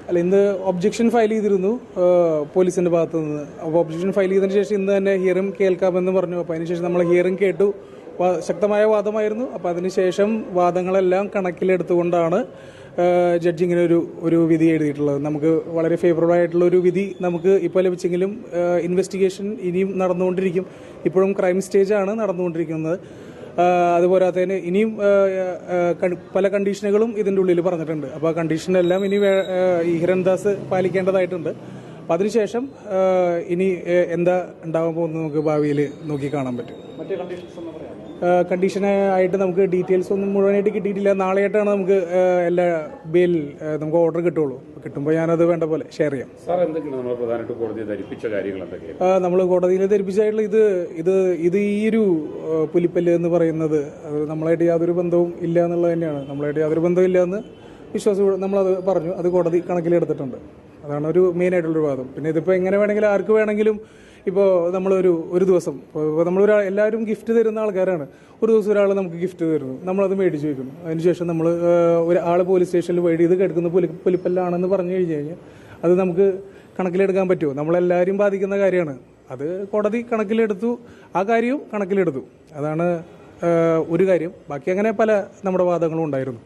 അല്ല, ഇന്ന് objection file ചെയ്തിരുന്നു പോലീസിന്റെ ഭാഗത്തു നിന്ന്. അപ്പോൾ ഒബ്ജക്ഷൻ ഫയൽ ചെയ്തതിനു ശേഷം ഇന്ന് തന്നെ ഹിയറിംഗ് കേൾക്കാമെന്ന് പറഞ്ഞു. അപ്പോൾ അതിനുശേഷം നമ്മൾ ഹിയറിംഗ് കേട്ടു. ശക്തമായ വാദമായിരുന്നു. അപ്പോൾ അതിനുശേഷം വാദങ്ങളെല്ലാം കണക്കിലെടുത്തുകൊണ്ടാണ് ജഡ്ജി ഇങ്ങനെ ഒരു വിധി എഴുതിയിട്ടുള്ളത്. നമുക്ക് വളരെ ഫേവറബിൾ ആയിട്ടുള്ള ഒരു വിധി നമുക്ക് ഇപ്പോൾ ലഭിച്ചെങ്കിലും ഇൻവെസ്റ്റിഗേഷൻ ഇനിയും നടന്നുകൊണ്ടിരിക്കും. ഇപ്പോഴും ക്രൈം സ്റ്റേജാണ് നടന്നുകൊണ്ടിരിക്കുന്നത്. അതുപോരാത്തതിന് ഇനിയും പല കണ്ടീഷനുകളും ഇതിൻ്റെ ഉള്ളിൽ പറഞ്ഞിട്ടുണ്ട്. അപ്പോൾ ആ കണ്ടീഷനെല്ലാം ഇനി ഈ ഹിരൺദാസ് പാലിക്കേണ്ടതായിട്ടുണ്ട്. അപ്പം അതിനുശേഷം ഇനി എന്താ ഉണ്ടാകാൻ പോകുന്നത് നമുക്ക് ഭാവിയിൽ നോക്കി കാണാൻ പറ്റും. കണ്ടീഷനായിട്ട് നമുക്ക് ഡീറ്റെയിൽസ് ഒന്നും മുഴുവനായിട്ട് കിട്ടിയിട്ടില്ല. നാളെയായിട്ടാണ് നമുക്ക് എല്ലാ ബെയിൽ നമുക്ക് ഓർഡർ കിട്ടുള്ളൂ. കിട്ടുമ്പോൾ ഞാനത് വേണ്ട പോലെ ഷെയർ ചെയ്യാം. നമ്മൾ കോടതിയിൽ ധരിപ്പിച്ചായിട്ടുള്ള ഇത് ഈ ഒരു പുലിപ്പല്ല് എന്ന് പറയുന്നത് അത് നമ്മളായിട്ട് യാതൊരു ബന്ധവും ഇല്ല എന്നുള്ളത് തന്നെയാണ്. നമ്മളായിട്ട് യാതൊരു ബന്ധവും ഇല്ല എന്ന് വിശ്വാസം നമ്മളത് പറഞ്ഞു. അത് കോടതി കണക്കിലെടുത്തിട്ടുണ്ട്. അതാണ് ഒരു മെയിൻ ആയിട്ടുള്ളൊരു വാദം. പിന്നെ ഇതിപ്പോൾ എങ്ങനെ വേണമെങ്കിലും ആർക്ക് വേണമെങ്കിലും ഇപ്പോൾ ഒരു ദിവസം ഇപ്പോൾ എല്ലാവരും ഗിഫ്റ്റ് തരുന്ന ആൾക്കാരാണ്. ഒരു ദിവസം ഒരാൾ നമുക്ക് ഗിഫ്റ്റ് തരുന്നു, നമ്മളത് മേടിച്ച് വയ്ക്കുന്നു. അതിനുശേഷം നമ്മൾ ഒരാൾ പോലീസ് സ്റ്റേഷനിൽ പോയിട്ട് ഇത് കിടക്കുന്ന പുലിപ്പല്ലാണെന്ന് പറഞ്ഞു കഴിഞ്ഞാൽ അത് നമുക്ക് കണക്കിലെടുക്കാൻ പറ്റുമോ? നമ്മളെല്ലാവരും ബാധിക്കുന്ന കാര്യമാണ്. അത് കോടതി കണക്കിലെടുത്തു, ആ കാര്യവും കണക്കിലെടുത്തു. അതാണ് ഒരു കാര്യം. ബാക്കി അങ്ങനെ പല നമ്മുടെ വാദങ്ങളും ഉണ്ടായിരുന്നു.